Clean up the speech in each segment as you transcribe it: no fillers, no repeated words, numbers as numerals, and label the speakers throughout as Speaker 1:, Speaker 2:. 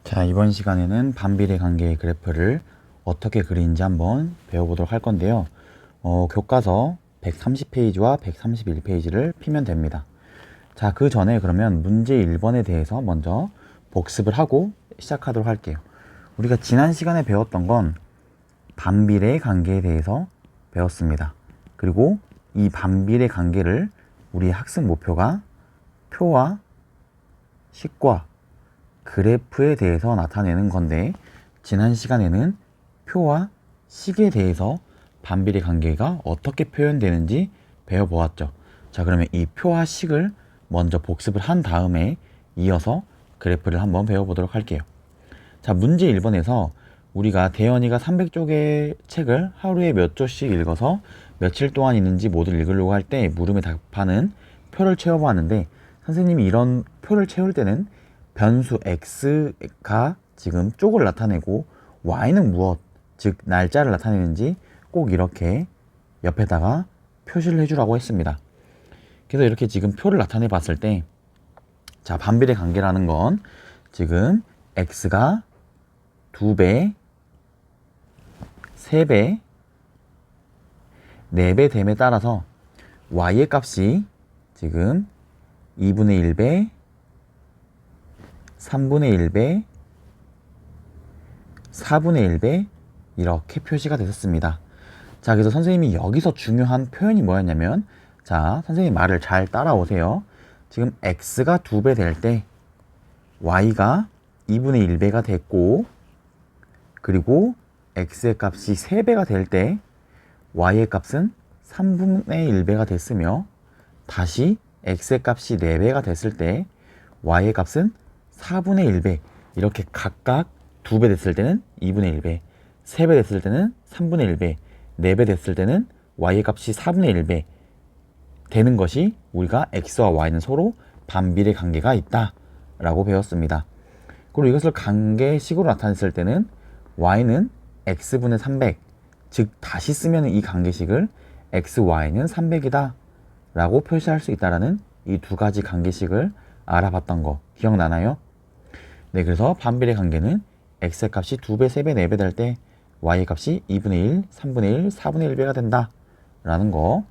Speaker 1: 자, 이번 시간에는 반비례 관계의 그래프를 어떻게 그리는지 한번 배워보도록 할 건데요. 교과서 130페이지와 131페이지를 피면 됩니다. 자, 그 전에 그러면 문제 1번에 대해서 먼저 복습을 하고 시작하도록 할게요. 우리가 지난 시간에 배웠던 건 반비례 관계에 대해서 배웠습니다. 그리고 이 반비례 관계를 우리 학습 목표가 표와 식과 그래프에 대해서 나타내는 건데, 지난 시간에는 표와 식에 대해서 반비례 관계가 어떻게 표현되는지 배워보았죠. 자, 그러면 이 표와 식을 먼저 복습을 한 다음에 이어서 그래프를 한번 배워보도록 할게요. 자, 문제 1번에서 우리가 대현이가 300쪽의 책을 하루에 몇 조씩 읽어서 며칠 동안 있는지 모두 읽으려고 할 때 물음에 답하는 표를 채워보았는데, 선생님이 이런 표를 채울 때는 변수 x가 지금 쪽을 나타내고 y는 무엇, 즉 날짜를 나타내는지 꼭 이렇게 옆에다가 표시를 해주라고 했습니다. 그래서 이렇게 지금 표를 나타내 봤을 때, 자, 반비례 관계라는 건 지금 x가 2배, 3배, 4배 됨에 따라서 y의 값이 지금 2분의 1배, 3분의 1배, 4분의 1배 이렇게 표시가 됐었습니다. 자, 그래서 선생님이 여기서 중요한 표현이 뭐였냐면, 자, 선생님 말을 잘 따라오세요. 지금 x가 2배 될 때 y가 2분의 1배가 됐고, 그리고 x의 값이 3배가 될 때 y의 값은 3분의 1배가 됐으며, 다시 x의 값이 4배가 됐을 때 y의 값은 4분의 1배, 이렇게 각각 2배 됐을 때는 2분의 1배, 3배 됐을 때는 3분의 1배, 4배 됐을 때는 y의 값이 4분의 1배 되는 것이 우리가 x와 y는 서로 반비례 관계가 있다 라고 배웠습니다. 그리고 이것을 관계식으로 나타냈을 때는 y는 x분의 300, 즉 다시 쓰면 이 관계식을 xy는 300이다 라고 표시할 수 있다라는 이 두 가지 관계식을 알아봤던 거 기억나나요? 네, 그래서 반비례 관계는 x의 값이 2배, 3배, 4배 될 때 y의 값이 2분의 1, 3분의 1, 4분의 1배가 된다 라는 거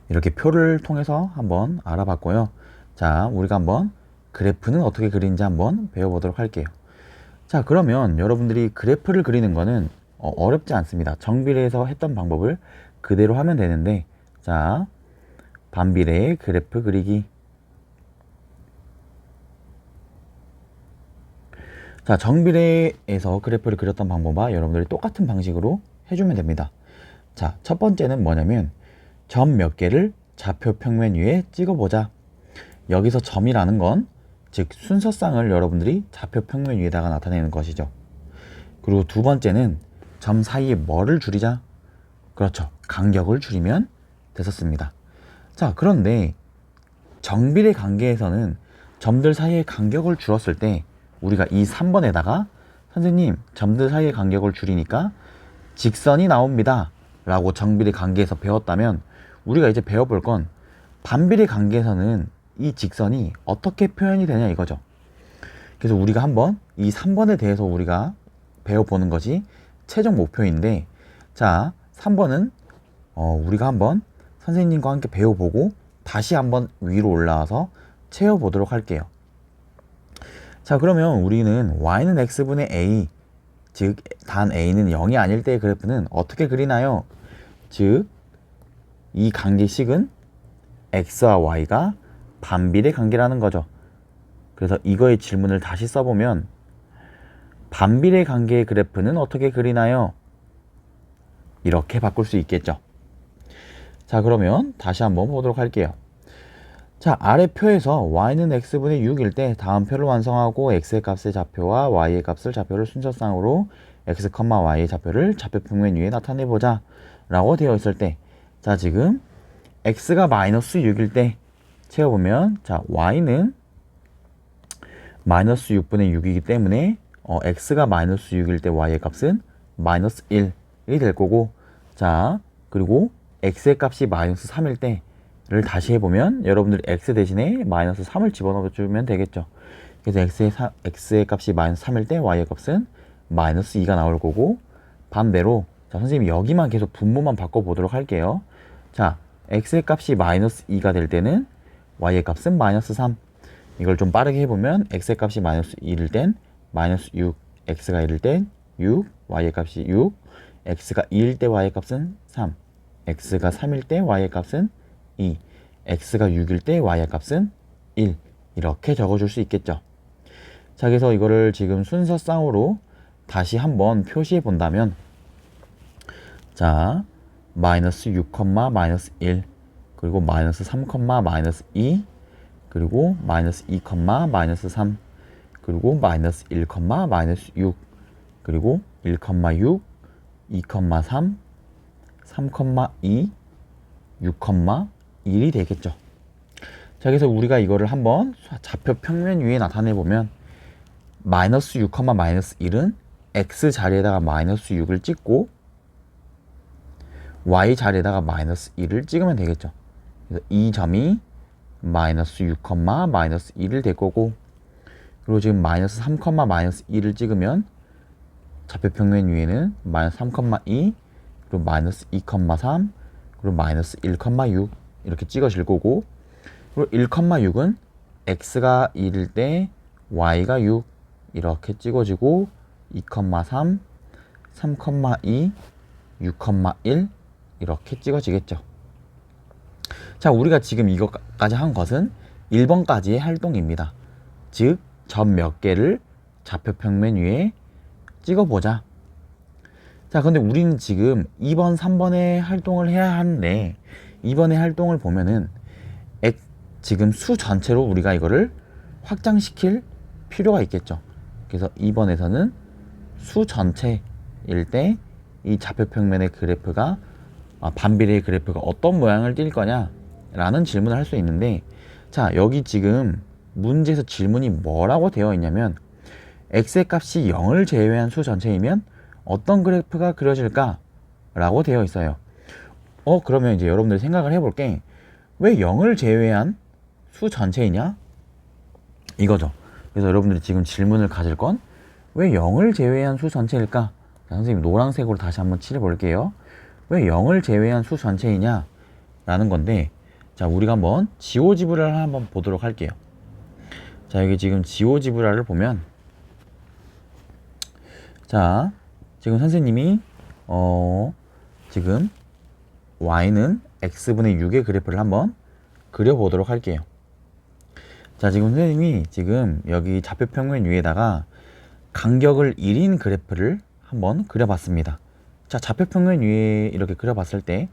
Speaker 1: 이렇게 표를 통해서 한번 알아봤고요. 자, 우리가 한번 그래프는 어떻게 그리는지 한번 배워보도록 할게요. 자, 그러면 여러분들이 그래프를 그리는 거는 어렵지 않습니다. 정비례에서 했던 방법을 그대로 하면 되는데, 자, 반비례의 그래프 그리기. 자, 정비례에서 그래프를 그렸던 방법과 여러분들이 똑같은 방식으로 해주면 됩니다. 자, 첫 번째는 뭐냐면 점 몇 개를 좌표 평면 위에 찍어보자. 여기서 점이라는 건 즉 순서상을 여러분들이 좌표 평면 위에다가 나타내는 것이죠. 그리고 두 번째는 점 사이에 뭐를 줄이자. 그렇죠, 간격을 줄이면 됐었습니다. 자, 그런데 정비례 관계에서는 점들 사이의 간격을 줄였을 때 우리가 이 3번에다가 선생님 점들 사이의 간격을 줄이니까 직선이 나옵니다 라고 정비례 관계에서 배웠다면, 우리가 이제 배워볼 건 반비례 관계에서는 이 직선이 어떻게 표현이 되냐 이거죠. 그래서 우리가 한번 이 3번에 대해서 우리가 배워보는 것이 최종 목표인데, 자, 3번은 우리가 한번 선생님과 함께 배워보고 다시 한번 위로 올라와서 채워보도록 할게요. 자, 그러면 우리는 y는 x분의 a, 즉 단 a는 0이 아닐 때의 그래프는 어떻게 그리나요? 즉 이 관계식은 x와 y가 반비례 관계라는 거죠. 그래서 이거의 질문을 다시 써보면 반비례 관계의 그래프는 어떻게 그리나요? 이렇게 바꿀 수 있겠죠. 자, 그러면 다시 한번 보도록 할게요. 자, 아래 표에서 y는 x분의 6일 때 다음 표를 완성하고 x의 값의 좌표와 y의 값을 좌표를 순서상으로 x, y의 좌표를 좌표 평면 위에 나타내보자 라고 되어 있을 때, 자, 지금 x가 마이너스 6일 때 채워보면, 자, y는 마이너스 6분의 6이기 때문에 x가 마이너스 6일 때 y의 값은 마이너스 1이 될 거고, 자, 그리고 x의 값이 마이너스 3일 때를 다시 해보면 여러분들이 x 대신에 마이너스 3을 집어넣어주면 되겠죠. 그래서 x의 값이 마이너스 3일 때 y의 값은 마이너스 2가 나올 거고, 반대로 자 선생님이 여기만 계속 분모만 바꿔보도록 할게요. 자 x의 값이 마이너스 2가 될 때는 y의 값은 마이너스 3. 이걸 좀 빠르게 해보면 x의 값이 마이너스 1일 땐 마이너스 6, x가 1일 땐 6, y의 값이 6, x가 2일 때 y의 값은 3, x가 3일 때 y의 값은 2, x가 6일 때 y의 값은 1. 이렇게 적어줄 수 있겠죠. 자, 그래서 이거를 지금 순서쌍으로 다시 한번 표시해 본다면, 자, 마이너스 6, 마이너스 1, 그리고 마이너스 3, 마이너스 2, 그리고 마이너스 2, 마이너스 3, 그리고 마이너스 1, 마이너스 6, 그리고 1, 6, 2, 3, 3, 2, 6, 1이 되겠죠. 자, 그래서 우리가 이거를 한번 좌표 평면 위에 나타내 보면, 마이너스 6, 마이너스 1은 x 자리에다가 마이너스 6을 찍고 y 자리에다가 마이너스 1을 찍으면 되겠죠. 그래서 이 점이 마이너스 6, 마이너스 1을 될 거고, 그리고 지금 마이너스 3, 마이너스 1을 찍으면 좌표 평면 위에는 마이너스 3, 2, 그리고 마이너스 2, 3, 그리고 마이너스 1, 6 이렇게 찍어질 거고, 그리고 1, 6은 x가 1일 때 y가 6 이렇게 찍어지고, 2, 3, 3, 2, 6, 1 이렇게 찍어지겠죠. 자, 우리가 지금 이것까지 한 것은 1번까지의 활동입니다. 즉, 점 몇 개를 좌표 평면 위에 찍어보자. 자, 근데 우리는 지금 2번, 3번의 활동을 해야 하는데, 2번의 활동을 보면은 지금 수 전체로 우리가 이거를 확장시킬 필요가 있겠죠. 그래서 2번에서는 수 전체일 때 이 좌표 평면의 그래프가 반비례의 그래프가 어떤 모양을 띌 거냐 라는 질문을 할 수 있는데, 자, 여기 지금 문제에서 질문이 뭐라고 되어 있냐면, x의 값이 0을 제외한 수 전체이면 어떤 그래프가 그려질까? 라고 되어 있어요. 그러면 이제 여러분들 생각을 해볼게. 왜 0을 제외한 수 전체이냐? 이거죠. 그래서 여러분들이 지금 질문을 가질 건, 왜 0을 제외한 수 전체일까? 자, 선생님 노란색으로 다시 한번 칠해 볼게요. 왜 0을 제외한 수 전체이냐? 라는 건데, 자, 우리가 한번 지오지브라를 한번 보도록 할게요. 자, 여기 지금 지오지브라를 보면, 자, 지금 선생님이 지금 y는 x분의 6의 그래프를 한번 그려보도록 할게요. 자, 지금 선생님이 지금 여기 좌표 평면 위에다가 간격을 1인 그래프를 한번 그려봤습니다. 자, 좌표 평면 위에 이렇게 그려봤을 때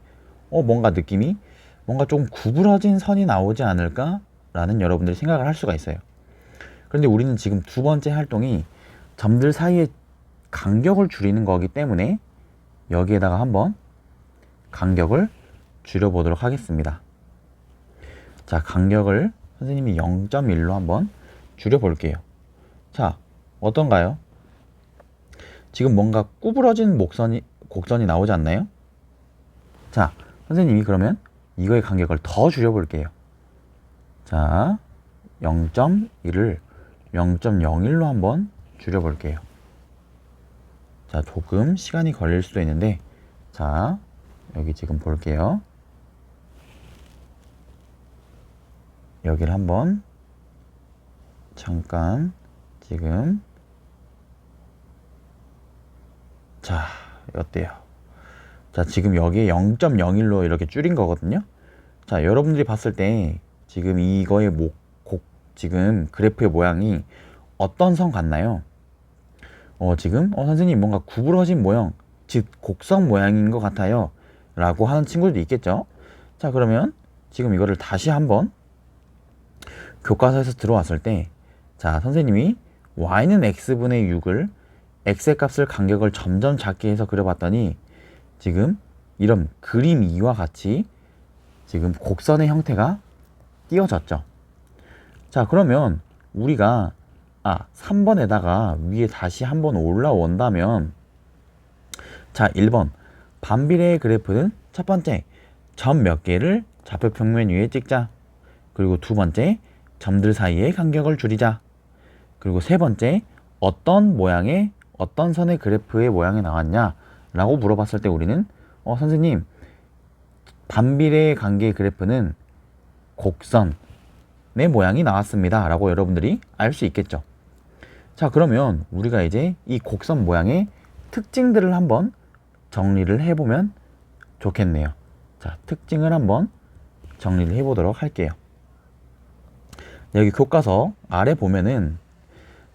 Speaker 1: 뭔가 느낌이 뭔가 좀 구부러진 선이 나오지 않을까? 라는 여러분들이 생각을 할 수가 있어요. 그런데 우리는 지금 두 번째 활동이 점들 사이에 간격을 줄이는 거기 때문에 여기에다가 한번 간격을 줄여보도록 하겠습니다. 자, 간격을 선생님이 0.1로 한번 줄여볼게요. 자, 어떤가요? 지금 뭔가 구부러진 곡선이 나오지 않나요? 자, 선생님이 그러면 이거의 간격을 더 줄여볼게요. 자, 0.1을 0.01로 한번 줄여볼게요. 자, 조금 시간이 걸릴 수도 있는데, 자, 여기 지금 볼게요. 여기를 한번 잠깐 지금, 자, 어때요? 자, 지금 여기에 0.01로 이렇게 줄인 거거든요. 자, 여러분들이 봤을 때 지금 이거의 지금 그래프의 모양이 어떤 선 같나요? 지금 선생님 뭔가 구부러진 모양, 즉 곡선 모양인 것 같아요 라고 하는 친구들도 있겠죠. 자, 그러면 지금 이거를 다시 한번 교과서에서 들어왔을 때, 자, 선생님이 y는 x분의 6을 x의 값을 간격을 점점 작게 해서 그려봤더니 지금 이런 그림 2와 같이 지금 곡선의 형태가 띄어졌죠. 자, 그러면 우리가 3번에다가 위에 다시 한번 올라온다면, 자, 1번 반비례의 그래프는 첫 번째 점 몇 개를 좌표 평면 위에 찍자. 그리고 두 번째 점들 사이의 간격을 줄이자. 그리고 세 번째, 어떤 모양의 어떤 선의 그래프의 모양이 나왔냐 라고 물어봤을 때 우리는 선생님 반비례 관계 그래프는 곡선의 모양이 나왔습니다 라고 여러분들이 알 수 있겠죠. 자, 그러면 우리가 이제 이 곡선 모양의 특징들을 한번 정리를 해보면 좋겠네요. 자, 특징을 한번 정리를 해보도록 할게요. 여기 교과서 아래 보면은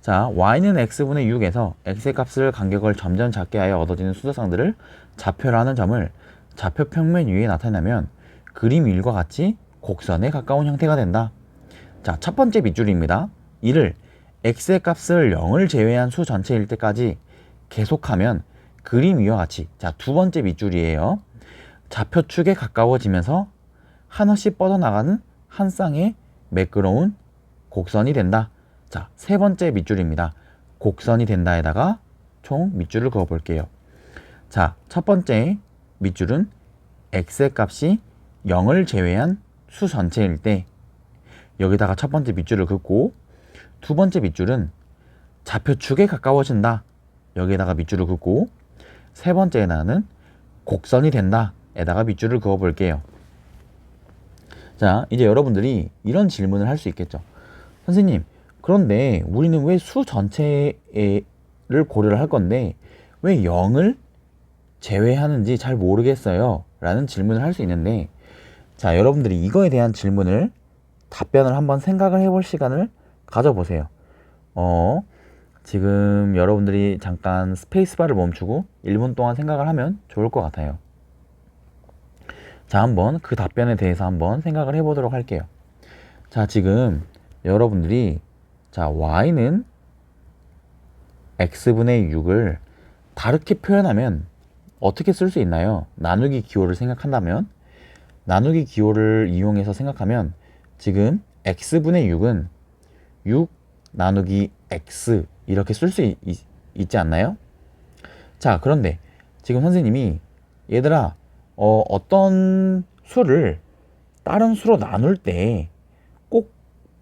Speaker 1: 자, y는 x분의 6에서 x의 값을 간격을 점점 작게 하여 얻어지는 수소상들을 좌표라는 점을 좌표 평면 위에 나타내면 그림 1과 같이 곡선에 가까운 형태가 된다. 자, 첫 번째 밑줄입니다. 이를 x의 값을 0을 제외한 수 전체일 때까지 계속하면 그림 위와 같이, 자, 두 번째 밑줄이에요. 좌표축에 가까워지면서 한없이 뻗어나가는 한 쌍의 매끄러운 곡선이 된다. 자, 세 번째 밑줄입니다. 곡선이 된다에다가 총 밑줄을 그어 볼게요. 자, 첫 번째 밑줄은 x의 값이 0을 제외한 수 전체일 때 여기다가 첫 번째 밑줄을 긋고, 두 번째 밑줄은 좌표축에 가까워진다. 여기에다가 밑줄을 긋고, 세 번째는 곡선이 된다. 에다가 밑줄을 그어 볼게요. 자, 이제 여러분들이 이런 질문을 할 수 있겠죠. 선생님, 그런데 우리는 왜 수 전체를 고려를 할 건데 왜 0을 제외하는지 잘 모르겠어요 라는 질문을 할 수 있는데, 자, 여러분들이 이거에 대한 질문을 답변을 한번 생각을 해볼 시간을 가져보세요. 지금 여러분들이 잠깐 스페이스바를 멈추고 1분 동안 생각을 하면 좋을 것 같아요. 자, 한번 그 답변에 대해서 한번 생각을 해보도록 할게요. 자, 지금 여러분들이 자, y는 x분의 6을 다르게 표현하면 어떻게 쓸 수 있나요? 나누기 기호를 생각한다면, 나누기 기호를 이용해서 생각하면 지금 x분의 6은 6 나누기 x 이렇게 쓸 수 있지 않나요? 자, 그런데 지금 선생님이 얘들아 어떤 수를 다른 수로 나눌 때 꼭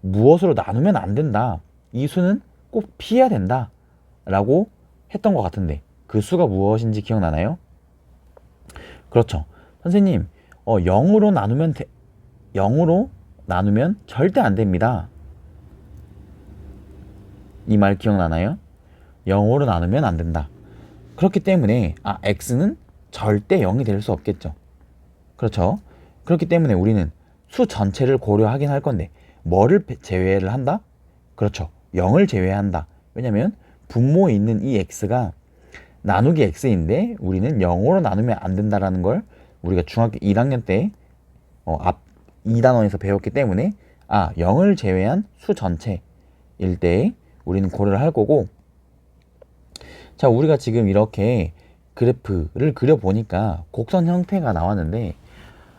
Speaker 1: 무엇으로 나누면 안 된다, 이 수는 꼭 피해야 된다 라고 했던 것 같은데 그 수가 무엇인지 기억나나요? 그렇죠. 선생님 0으로 나누면 0으로 나누면 절대 안 됩니다. 이 말 기억나나요? 0으로 나누면 안 된다. 그렇기 때문에 x는 절대 0이 될 수 없겠죠. 그렇죠. 그렇기 때문에 우리는 수 전체를 고려하긴 할 건데 뭐를 제외를 한다? 그렇죠. 0을 제외한다. 왜냐면 분모에 있는 이 x가 나누기 x인데 우리는 0으로 나누면 안 된다라는 걸 우리가 중학교 1학년 때 앞 2단원에서 배웠기 때문에 0을 제외한 수 전체일 때 우리는 고려를 할 거고, 자, 우리가 지금 이렇게 그래프를 그려보니까 곡선 형태가 나왔는데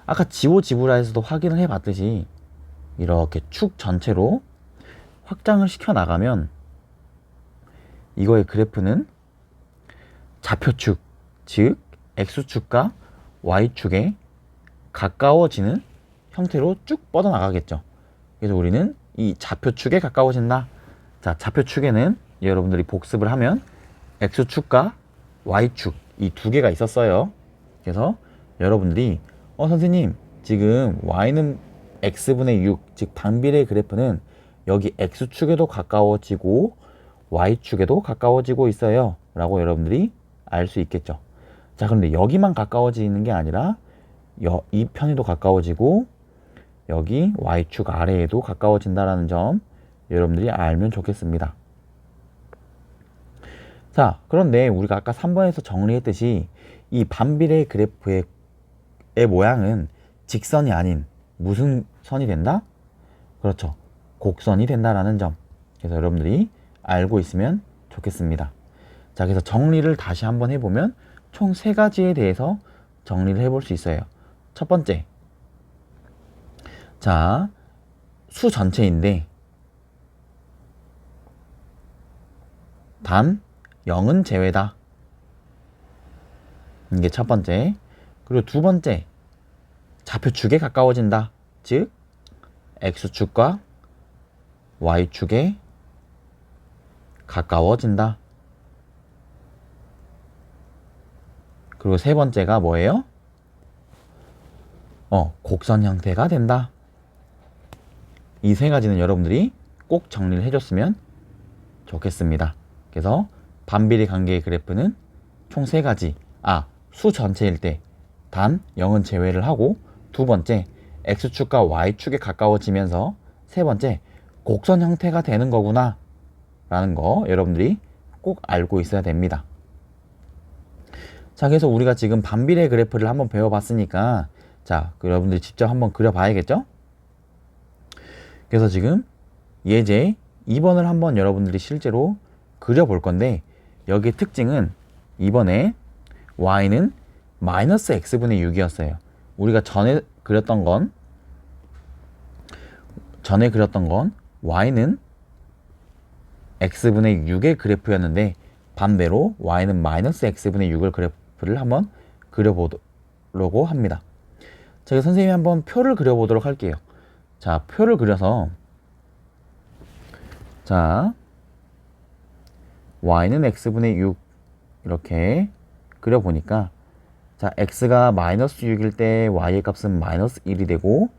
Speaker 1: 아까 지오지브라에서도 확인을 해봤듯이 이렇게 축 전체로 확장을 시켜 나가면 이거의 그래프는 좌표축, 즉 x축과 y축에 가까워지는 형태로 쭉 뻗어나가겠죠. 그래서 우리는 이 좌표축에 가까워진다. 자, 좌표축에는 여러분들이 복습을 하면 x축과 y축 이 두 개가 있었어요. 그래서 여러분들이 선생님 지금 y는 x분의 6, 즉 반비례 그래프는 여기 x축에도 가까워지고 y축에도 가까워지고 있어요 라고 여러분들이 알 수 있겠죠. 자, 그런데 여기만 가까워지는 게 아니라 이 편에도 가까워지고 여기 y축 아래에도 가까워진다라는 점 여러분들이 알면 좋겠습니다. 자, 그런데 우리가 아까 3번에서 정리했듯이 이 반비례 그래프의 모양은 직선이 아닌 무슨 선이 된다? 그렇죠. 곡선이 된다라는 점. 그래서 여러분들이 알고 있으면 좋겠습니다. 자, 그래서 정리를 다시 한번 해보면 총 3가지에 대해서 정리를 해볼 수 있어요. 첫 번째, 자, 수 전체인데 단 0은 제외다. 이게 첫 번째. 그리고 두 번째, 좌표축에 가까워진다. 즉 x축과 y축에 가까워진다. 그리고 세 번째가 뭐예요? 곡선 형태가 된다. 이 세 가지는 여러분들이 꼭 정리를 해줬으면 좋겠습니다. 그래서 반비례 관계의 그래프는 총 세 가지. 수 전체일 때 단 0은 제외를 하고, 두 번째 x축과 y축에 가까워지면서, 세 번째 곡선 형태가 되는 거구나 라는 거 여러분들이 꼭 알고 있어야 됩니다. 자, 그래서 우리가 지금 반비례 그래프를 한번 배워봤으니까, 자, 여러분들이 직접 한번 그려봐야겠죠? 그래서 지금 예제 2번을 한번 여러분들이 실제로 그려볼 건데, 여기의 특징은 이번에 y는 마이너스 x분의 6이었어요. 우리가 전에 그렸던 건 y는 x분의 6의 그래프였는데, 반대로 y는 마이너스 x분의 6을 그래프를 한번 그려보려고 합니다. 제가 선생님이 한번 표를 그려보도록 할게요. 자, 표를 그려서, 자, y는 x분의 6 이렇게 그려보니까, 자, x가 마이너스 6일 때 y의 값은 마이너스 1이 되고,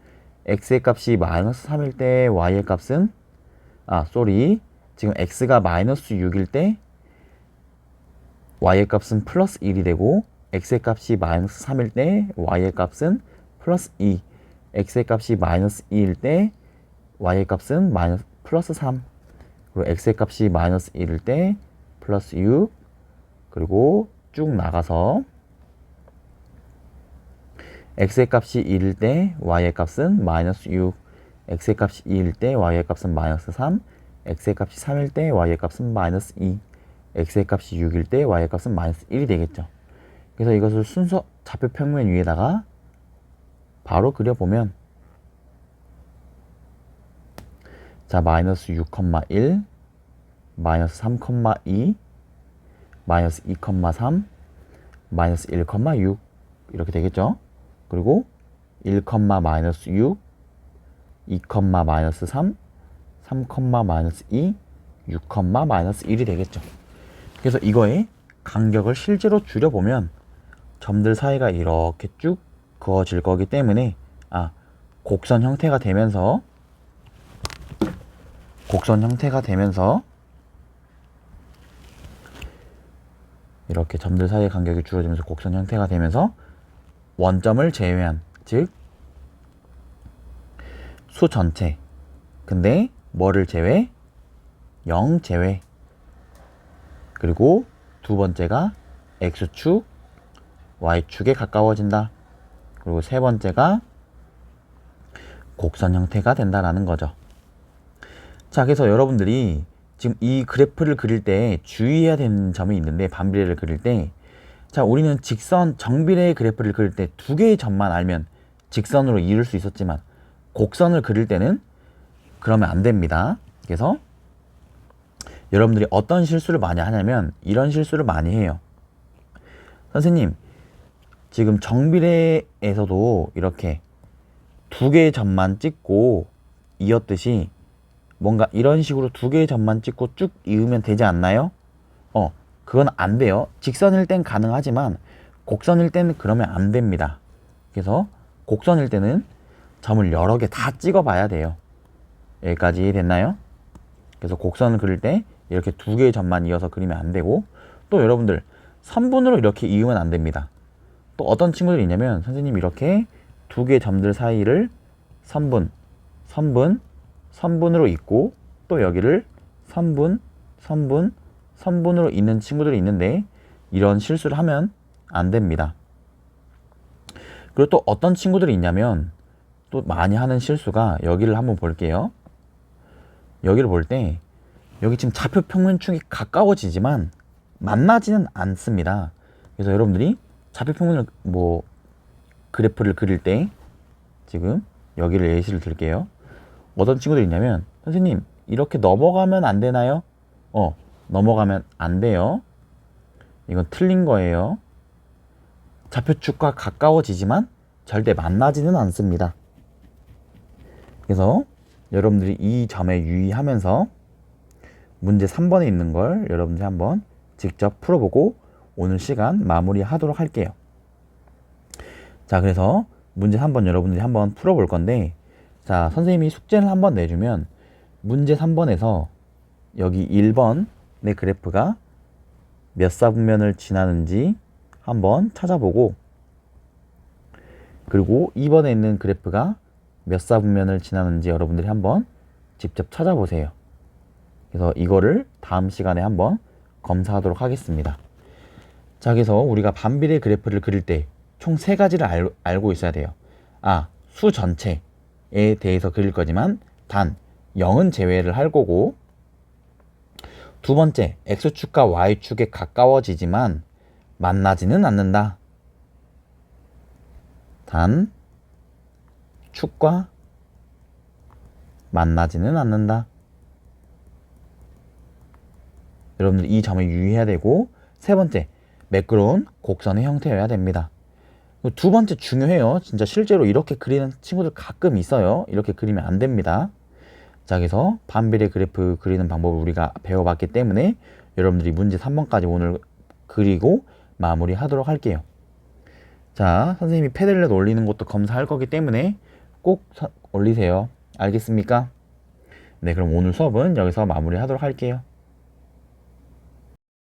Speaker 1: x의 값이 마이너스 3일 때 y의 값은 지금 x가 마이너스 6일 때 y의 값은 플러스 1이 되고, x의 값이 마이너스 3일 때 y의 값은 플러스 2, x의 값이 마이너스 2일 때 y의 값은 플러스 3, 그리고 x의 값이 마이너스 1일 때 플러스 6, 그리고 쭉 나가서 x의 값이 1일 때 y의 값은 마이너스 6, x의 값이 2일 때 y의 값은 마이너스 3, x의 값이 3일 때 y의 값은 마이너스 2, x의 값이 6일 때 y의 값은 마이너스 1이 되겠죠. 그래서 이것을 순서 좌표 평면 위에다가 바로 그려보면, 자, 마이너스 6,1, 마이너스 3,2, 마이너스 2,3, 마이너스 1,6 이렇게 되겠죠. 그리고 1, 마이너스 6, 2, 마이너스 3, 3, 마이너스 2, 6, 마이너스 1이 되겠죠. 그래서 이거의 간격을 실제로 줄여보면 점들 사이가 이렇게 쭉 그어질 거기 때문에, 곡선 형태가 되면서 이렇게 점들 사이의 간격이 줄어들면서 곡선 형태가 되면서, 원점을 제외한, 즉 수 전체, 근데 뭐를 제외? 0 제외. 그리고 두 번째가 x축, y축에 가까워진다. 그리고 세 번째가 곡선 형태가 된다라는 거죠. 자, 그래서 여러분들이 지금 이 그래프를 그릴 때 주의해야 되는 점이 있는데, 반비례를 그릴 때, 자, 우리는 정비례 그래프를 그릴 때 두 개의 점만 알면 직선으로 이룰 수 있었지만, 곡선을 그릴 때는 그러면 안 됩니다. 그래서 여러분들이 어떤 실수를 많이 하냐면 이런 실수를 많이 해요. 선생님, 지금 정비례에서도 이렇게 두 개의 점만 찍고 이었듯이 뭔가 이런 식으로 두 개의 점만 찍고 쭉 이으면 되지 않나요? 그건 안 돼요. 직선일 땐 가능하지만 곡선일 때는 그러면 안 됩니다. 그래서 곡선일 때는 점을 여러 개 다 찍어 봐야 돼요. 여기까지 됐나요? 그래서 곡선을 그릴 때 이렇게 두 개의 점만 이어서 그리면 안 되고, 또 여러분들 선분으로 이렇게 이으면 안 됩니다. 또 어떤 친구들이 있냐면, 선생님 이렇게 두 개의 점들 사이를 선분으로 잇고, 또 여기를 선분으로 잇는 친구들이 있는데, 이런 실수를 하면 안 됩니다. 그리고 또 어떤 친구들이 있냐면, 또 많이 하는 실수가, 여기를 한번 볼게요. 여기를 볼 때 여기 지금 좌표 평면축이 가까워지지만 만나지는 않습니다. 그래서 여러분들이 좌표 평면을 그래프를 그릴 때, 지금 여기를 예시를 들게요. 어떤 친구들이 있냐면, 선생님 이렇게 넘어가면 안 되나요? 넘어가면 안 돼요. 이건 틀린 거예요. 좌표축과 가까워지지만 절대 만나지는 않습니다. 그래서 여러분들이 이 점에 유의하면서 문제 3번에 있는 걸 여러분들이 한번 직접 풀어보고 오늘 시간 마무리하도록 할게요. 자, 그래서 문제 3번 여러분들이 한번 풀어볼 건데, 자, 선생님이 숙제를 한번 내주면 문제 3번에서 여기 1번의 그래프가 몇 사분면을 지나는지 한번 찾아보고, 그리고 2번에 있는 그래프가 몇 사분면을 지나는지 여러분들이 한번 직접 찾아보세요. 그래서 이거를 다음 시간에 한번 검사하도록 하겠습니다. 자, 그래서 우리가 반비례 그래프를 그릴 때 총 3가지를 알고 있어야 돼요. 수 전체에 대해서 그릴 거지만 단 0은 제외를 할 거고, 두 번째, X축과 Y축에 가까워지지만 만나지는 않는다. 단 축과 만나지는 않는다. 여러분들 이 점을 유의해야 되고, 세 번째, 매끄러운 곡선의 형태여야 됩니다. 두 번째 중요해요. 진짜 실제로 이렇게 그리는 친구들 가끔 있어요. 이렇게 그리면 안 됩니다. 자, 그래서 반비례 그래프 그리는 방법을 우리가 배워봤기 때문에 여러분들이 문제 3번까지 오늘 그리고 마무리하도록 할게요. 자, 선생님이 패들렛 올리는 것도 검사할 거기 때문에 꼭 올리세요. 알겠습니까? 네, 그럼 오늘 수업은 여기서 마무리하도록 할게요.